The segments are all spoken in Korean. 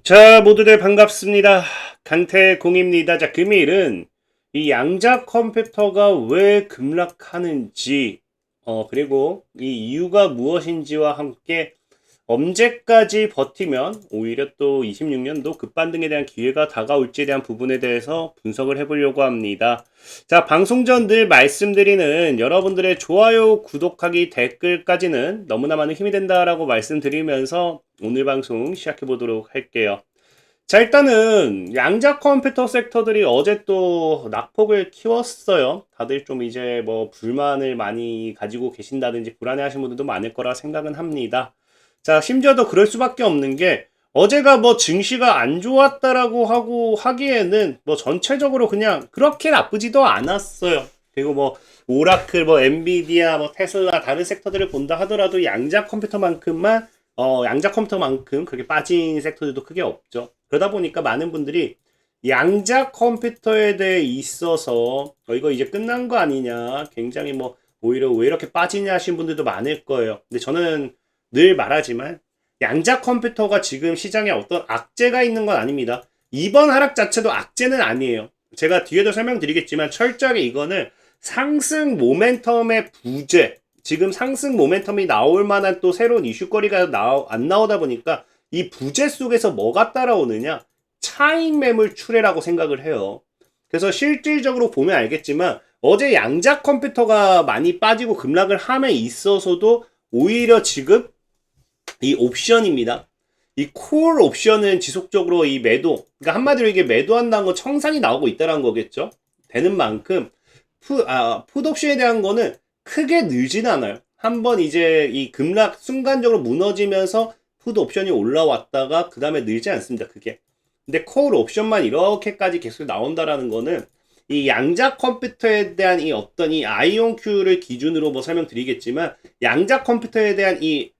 자, 모두들 반갑습니다. 강태공입니다. 자, 금일은 이 양자 컴퓨터가 왜 급락하는지, 그리고 이 이유가 무엇인지와 함께 언제까지 버티면 오히려 또 26년도 급반등에 대한 기회가 다가올지에 대한 부분에 대해서 분석을 해보려고 합니다. 자, 방송 전 늘 말씀드리는 여러분들의 좋아요, 구독하기, 댓글까지는 너무나 많은 힘이 된다라고 말씀드리면서 오늘 방송 시작해 보도록 할게요. 자, 일단은 양자 컴퓨터 섹터들이 어제 또 낙폭을 키웠어요. 다들 좀 이제 뭐 불만을 많이 가지고 계신다든지 불안해하시는 분들도 많을 거라 생각은 합니다. 자, 심지어 더 그럴 수밖에 없는 게 어제가 뭐 증시가 안 좋았다라고 하고 하기에는 뭐 전체적으로 그냥 그렇게 나쁘지도 않았어요. 그리고 뭐 오라클, 뭐 엔비디아, 뭐 테슬라 다른 섹터들을 본다 하더라도 양자 컴퓨터만큼 그렇게 빠진 섹터들도 크게 없죠. 그러다 보니까 많은 분들이 양자 컴퓨터에 대해 있어서 이거 이제 끝난 거 아니냐, 굉장히 뭐 오히려 왜 이렇게 빠지냐 하신 분들도 많을 거예요. 근데 저는 늘 말하지만 양자 컴퓨터가 지금 시장에 어떤 악재가 있는 건 아닙니다. 이번 하락 자체도 악재는 아니에요. 제가 뒤에도 설명드리겠지만 철저하게 이거는 상승 모멘텀의 부재, 지금 상승 모멘텀이 나올 만한 또 새로운 이슈거리가 안 나오다 보니까 이 부재 속에서 뭐가 따라오느냐? 차익 매물 출회라고 생각을 해요. 그래서 실질적으로 보면 알겠지만 어제 양자 컴퓨터가 많이 빠지고 급락을 함에 있어서도 오히려 지금 이 옵션입니다. 이 콜 옵션은 지속적으로 이 매도, 그러니까 한마디로 이게 매도한다는 건 청산이 나오고 있다는 거겠죠. 되는 만큼 풋 옵션에 대한 거는 크게 늘진 않아요. 한번 이제 이 급락 순간적으로 무너지면서 풋 옵션이 올라왔다가 그 다음에 늘지 않습니다. 그게. 근데 콜 옵션만 이렇게까지 계속 나온다라는 거는 이 양자 컴퓨터에 대한 이 어떤 이 아이온큐를 기준으로 뭐 설명드리겠지만 양자 컴퓨터에 대한 이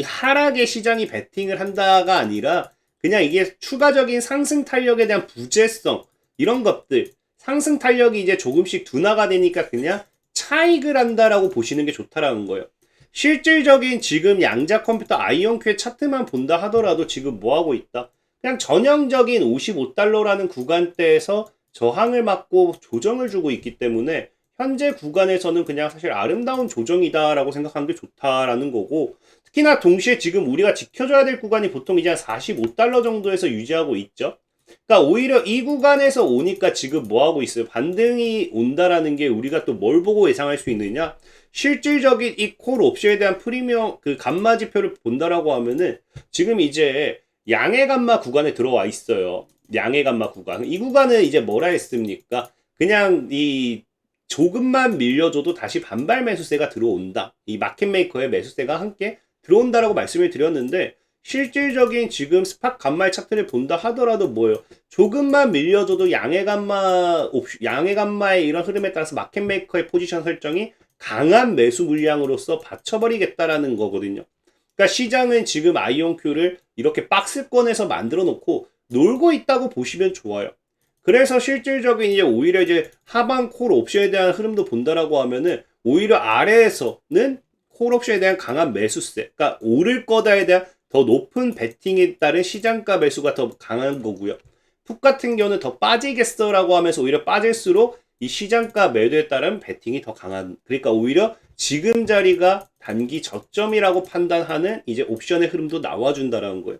하락의 시장이 베팅을 한다가 아니라 그냥 이게 추가적인 상승 탄력에 대한 부재성 이런 것들 상승 탄력이 이제 조금씩 둔화가 되니까 그냥 차익을 한다라고 보시는 게 좋다라는 거예요. 실질적인 지금 양자 컴퓨터 아이온큐의 차트만 본다 하더라도 지금 뭐 하고 있다? 그냥 전형적인 55달러라는 구간대에서 저항을 맞고 조정을 주고 있기 때문에 현재 구간에서는 그냥 사실 아름다운 조정이다라고 생각하는 게 좋다라는 거고, 특히나 동시에 지금 우리가 지켜줘야 될 구간이 보통 이제 한 45달러 정도에서 유지하고 있죠. 그러니까 오히려 이 구간에서 오니까 지금 뭐 하고 있어요? 반등이 온다라는 게 우리가 또 뭘 보고 예상할 수 있느냐? 실질적인 이 콜 옵션에 대한 프리미엄 그 감마 지표를 본다라고 하면은 지금 이제 양의 감마 구간에 들어와 있어요. 양의 감마 구간. 이 구간은 이제 뭐라 했습니까? 그냥 이 조금만 밀려줘도 다시 반발 매수세가 들어온다. 이 마켓메이커의 매수세가 함께 들어온다라고 말씀을 드렸는데 실질적인 지금 스팟 간마의 차트를 본다 하더라도 뭐예요? 조금만 밀려줘도 양의 감마의 이런 흐름에 따라서 마켓메이커의 포지션 설정이 강한 매수 물량으로서 받쳐버리겠다라는 거거든요. 그러니까 시장은 지금 아이온큐를 이렇게 박스권에서 만들어 놓고 놀고 있다고 보시면 좋아요. 그래서 실질적인 이제 오히려 이제 하방 콜 옵션에 대한 흐름도 본다라고 하면은 오히려 아래에서는 콜 옵션에 대한 강한 매수세, 그러니까 오를 거다에 대한 더 높은 베팅에 따른 시장가 매수가 더 강한 거고요. 풋 같은 경우는 더 빠지겠어라고 하면서 오히려 빠질수록 이 시장가 매도에 따른 베팅이 더 강한, 그러니까 오히려 지금 자리가 단기 저점이라고 판단하는 이제 옵션의 흐름도 나와준다라는 거예요.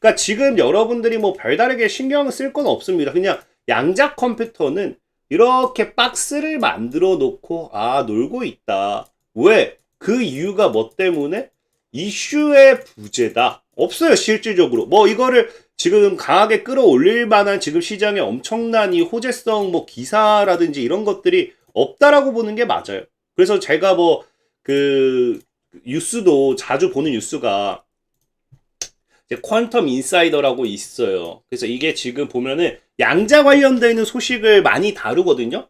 그러니까 지금 여러분들이 뭐 별다르게 신경을 쓸 건 없습니다. 그냥 양자 컴퓨터는 이렇게 박스를 만들어 놓고 놀고 있다. 왜? 그 이유가 뭐 때문에? 이슈의 부재다. 없어요, 실질적으로. 뭐 이거를 지금 강하게 끌어올릴 만한 지금 시장에 엄청난 이 호재성 뭐 기사라든지 이런 것들이 없다라고 보는 게 맞아요. 그래서 제가 뭐 그 뉴스도 자주 보는 뉴스가 이제 퀀텀 인사이더라고 있어요. 그래서 이게 지금 보면은 양자 관련되는 소식을 많이 다루거든요.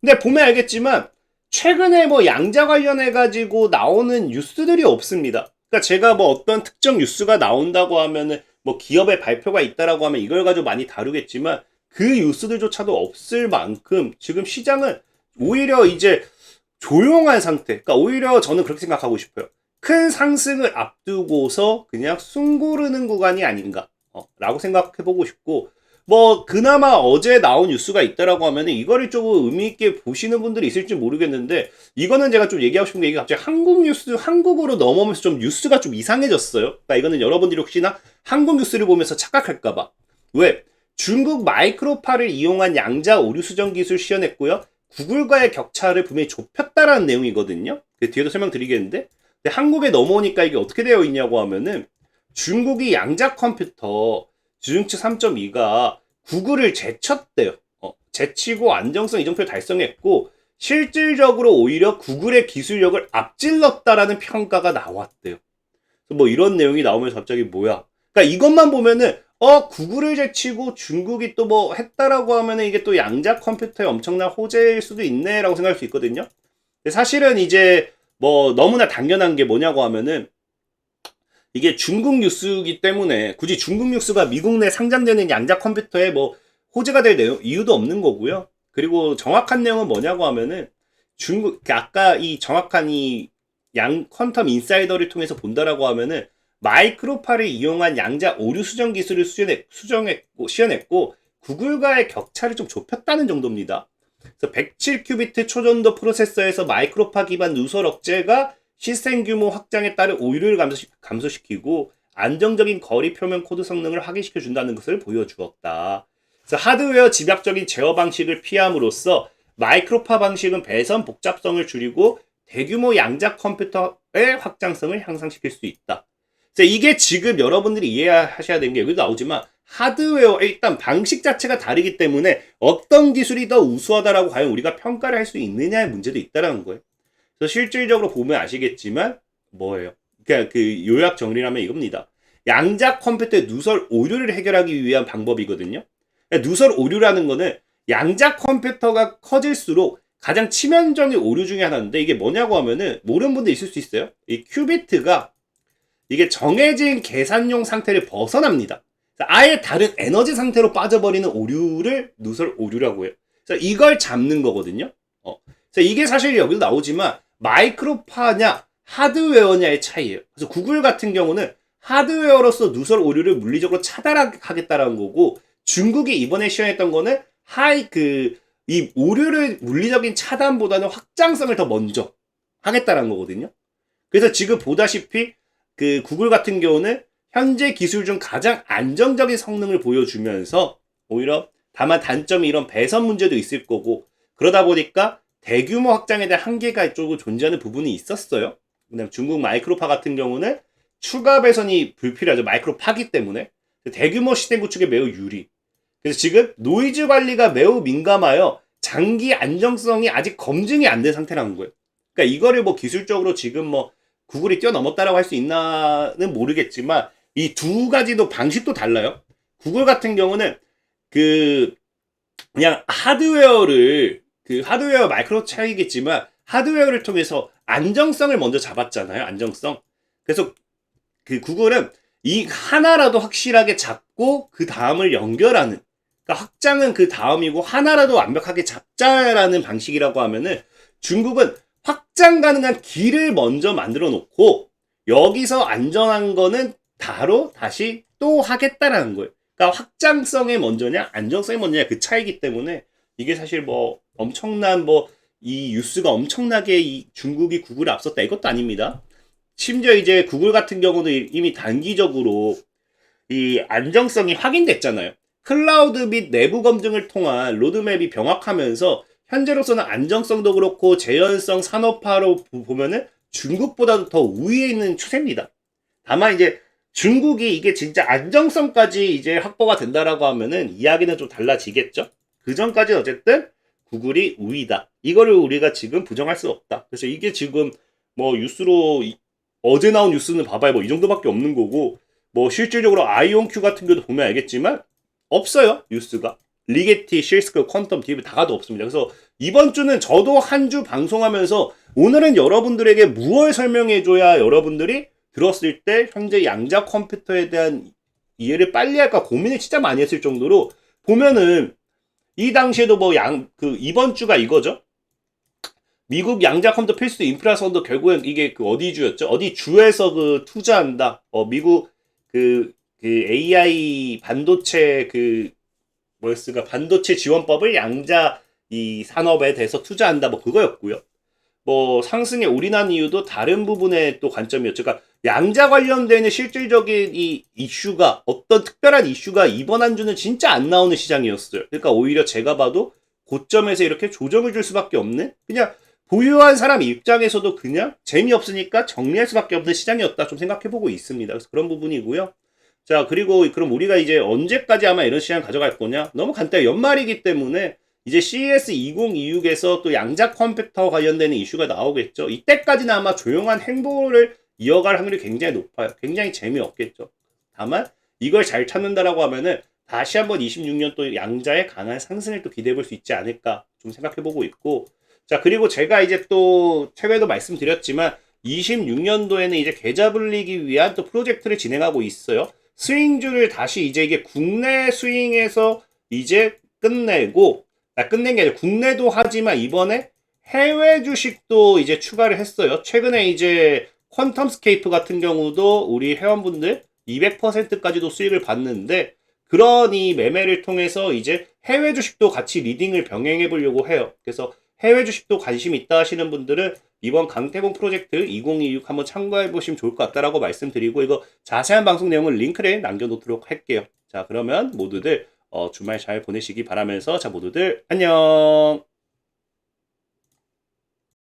근데 보면 알겠지만 최근에 뭐 양자 관련해 가지고 나오는 뉴스들이 없습니다. 그러니까 제가 뭐 어떤 특정 뉴스가 나온다고 하면은 뭐 기업의 발표가 있다라고 하면 이걸 가지고 많이 다루겠지만 그 뉴스들조차도 없을 만큼 지금 시장은 오히려 이제 조용한 상태. 그러니까 오히려 저는 그렇게 생각하고 싶어요. 큰 상승을 앞두고서 그냥 숨 고르는 구간이 아닌가. 라고 생각해보고 싶고, 뭐 그나마 어제 나온 뉴스가 있다라고 하면은 이거를 조금 의미 있게 보시는 분들이 있을지 모르겠는데, 이거는 제가 좀 얘기하고 싶은 게, 이게 갑자기 한국 뉴스, 한국으로 넘어오면서 좀 뉴스가 좀 이상해졌어요. 그러니까 이거는 여러분들이 혹시나 한국 뉴스를 보면서 착각할까봐. 왜? 중국 마이크로파를 이용한 양자 오류 수정 기술 시연했고요. 구글과의 격차를 분명히 좁혔다라는 내용이거든요. 그 뒤에도 설명드리겠는데, 근데 한국에 넘어오니까 이게 어떻게 되어 있냐고 하면은, 중국이 양자 컴퓨터 주중치 3.2가 구글을 제쳤대요. 제치고 안정성 이정표를 달성했고, 실질적으로 오히려 구글의 기술력을 앞질렀다라는 평가가 나왔대요. 뭐 이런 내용이 나오면서 갑자기 뭐야? 그러니까 이것만 보면은 구글을 제치고 중국이 또 뭐 했다라고 하면은 이게 또 양자 컴퓨터의 엄청난 호재일 수도 있네라고 생각할 수 있거든요. 근데 사실은 이제 뭐 너무나 당연한 게 뭐냐고 하면은, 이게 중국 뉴스이기 때문에 굳이 중국 뉴스가 미국 내 상장되는 양자 컴퓨터에 뭐 호재가 될 내용, 이유도 없는 거고요. 그리고 정확한 내용은 뭐냐고 하면은, 중국, 아까 이 정확한 이 퀀텀 인사이더를 통해서 본다라고 하면은, 마이크로파를 이용한 양자 오류 수정 기술을 시연했고, 구글과의 격차를 좀 좁혔다는 정도입니다. 그래서 107큐비트 초전도 프로세서에서 마이크로파 기반 누설 억제가 시스템 규모 확장에 따른 오류를 감소시키고 안정적인 거리 표면 코드 성능을 확인시켜 준다는 것을 보여주었다. 그래서 하드웨어 집약적인 제어 방식을 피함으로써 마이크로파 방식은 배선 복잡성을 줄이고 대규모 양자 컴퓨터의 확장성을 향상시킬 수 있다. 그래서 이게 지금 여러분들이 이해하셔야 되는 게, 여기도 나오지만 하드웨어 일단 방식 자체가 다르기 때문에 어떤 기술이 더 우수하다라고 과연 우리가 평가를 할 수 있느냐의 문제도 있다라는 거예요. 그래서 실질적으로 보면 아시겠지만 뭐예요? 그러니까 그 요약 정리를 하면 이겁니다. 양자 컴퓨터의 누설 오류를 해결하기 위한 방법이거든요. 그러니까 누설 오류라는 거는 양자 컴퓨터가 커질수록 가장 치명적인 오류 중에 하나인데, 이게 뭐냐고 하면은 모르는 분들 있을 수 있어요. 이 큐비트가 이게 정해진 계산용 상태를 벗어납니다. 아예 다른 에너지 상태로 빠져버리는 오류를 누설 오류라고 해요. 그래서 이걸 잡는 거거든요. 그래서 이게 사실 여기도 나오지만 마이크로파냐 하드웨어냐의 차이예요. 그래서 구글 같은 경우는 하드웨어로서 누설 오류를 물리적으로 차단하겠다라는 거고, 중국이 이번에 시연했던 거는 이 오류를 물리적인 차단보다는 확장성을 더 먼저 하겠다라는 거거든요. 그래서 지금 보다시피 그 구글 같은 경우는 현재 기술 중 가장 안정적인 성능을 보여주면서, 오히려 다만 단점이 이런 배선 문제도 있을 거고, 그러다 보니까 대규모 확장에 대한 한계가 이쪽으로 존재하는 부분이 있었어요. 그다음 중국 마이크로파 같은 경우는 추가 배선이 불필요하죠. 마이크로파기 때문에. 대규모 시스템 구축에 매우 유리. 그래서 지금 노이즈 관리가 매우 민감하여 장기 안정성이 아직 검증이 안 된 상태라는 거예요. 그러니까 이거를 뭐 기술적으로 지금 뭐 구글이 뛰어넘었다라고 할 수 있나는 모르겠지만, 이 두 가지도 방식도 달라요. 구글 같은 경우는 그냥 하드웨어 마이크로 차이겠지만 하드웨어를 통해서 안정성을 먼저 잡았잖아요. 안정성. 그래서 그 구글은 이 하나라도 확실하게 잡고 그 다음을 연결하는, 그러니까 확장은 그 다음이고 하나라도 완벽하게 잡자라는 방식이라고 하면은, 중국은 확장 가능한 길을 먼저 만들어 놓고 여기서 안전한 거는 바로 다시 또 하겠다라는 거예요. 그러니까 확장성이 먼저냐 안정성이 먼저냐 그 차이기 때문에, 이게 사실 뭐 엄청난 이 뉴스가 엄청나게 이 중국이 구글을 앞섰다 이것도 아닙니다. 심지어 이제 구글 같은 경우는 이미 단기적으로 이 안정성이 확인됐잖아요. 클라우드 및 내부 검증을 통한 로드맵이 병합하면서 현재로서는 안정성도 그렇고 재현성 산업화로 보면은 중국보다도 더 우위에 있는 추세입니다. 다만 이제 중국이 이게 진짜 안정성까지 이제 확보가 된다라고 하면은 이야기는 좀 달라지겠죠. 그 전까지는 어쨌든 구글이 우위다. 이거를 우리가 지금 부정할 수 없다. 그래서 이게 지금 뭐 뉴스로 어제 나온 뉴스는 봐봐요. 뭐 이 정도밖에 없는 거고, 뭐 실질적으로 아이온큐 같은 경우도 보면 알겠지만 없어요. 뉴스가. 리게티, 실스크, 퀀텀, 디브 다 가도 없습니다. 그래서 이번 주는 저도 한 주 방송하면서 오늘은 여러분들에게 무엇을 설명해줘야 여러분들이 들었을 때 현재 양자 컴퓨터에 대한 이해를 빨리 할까 고민을 진짜 많이 했을 정도로, 보면은 이 당시에도 이번 주가 이거죠. 미국 양자 컴퓨터 필수 인프라 선도 결국엔 이게 어디 주였죠? 어디 주에서 투자한다. 미국 그 AI 반도체 그 뭐였을까 반도체 지원법을 양자 이 산업에 대해서 투자한다 뭐 그거였고요. 뭐 상승에 올인한 이유도 다른 부분의 또 관점이었죠. 그러니까 양자 관련되는 실질적인 이 이슈가 어떤 특별한 이슈가 이번 한 주는 진짜 안 나오는 시장이었어요. 그러니까 오히려 제가 봐도 고점에서 이렇게 조정을 줄 수밖에 없는 그냥 보유한 사람 입장에서도 그냥 재미없으니까 정리할 수밖에 없는 시장이었다 좀 생각해보고 있습니다. 그래서 그런 부분이고요. 자, 그리고 그럼 우리가 이제 언제까지 아마 이런 시장 가져갈 거냐? 너무 간단해. 연말이기 때문에 이제 CES 2026에서 또 양자 컴퓨터 관련되는 이슈가 나오겠죠. 이때까지는 아마 조용한 행보를 이어갈 확률이 굉장히 높아요. 굉장히 재미없겠죠. 다만 이걸 잘 찾는다라고 하면은 다시 한번 26년 또 양자의 강한 상승을 또 기대해 볼 수 있지 않을까 좀 생각해 보고 있고. 자, 그리고 제가 이제 또 최근에도 말씀드렸지만 26년도에는 이제 계좌 불리기 위한 또 프로젝트를 진행하고 있어요. 스윙주를 다시 이제 이게 국내 스윙에서 이제 끝내고 끝낸 게 아니라 국내도 하지만 이번에 해외 주식도 이제 추가를 했어요. 최근에 이제 퀀텀스케이프 같은 경우도 우리 회원분들 200%까지도 수익을 받는데 그런 이 매매를 통해서 이제 해외 주식도 같이 리딩을 병행해 보려고 해요. 그래서 해외 주식도 관심 있다 하시는 분들은 이번 강태공 프로젝트 2026 한번 참고해 보시면 좋을 것 같다라고 말씀드리고 이거 자세한 방송 내용은 링크를 남겨놓도록 할게요. 자, 그러면 모두들 주말 잘 보내시기 바라면서 자 모두들 안녕.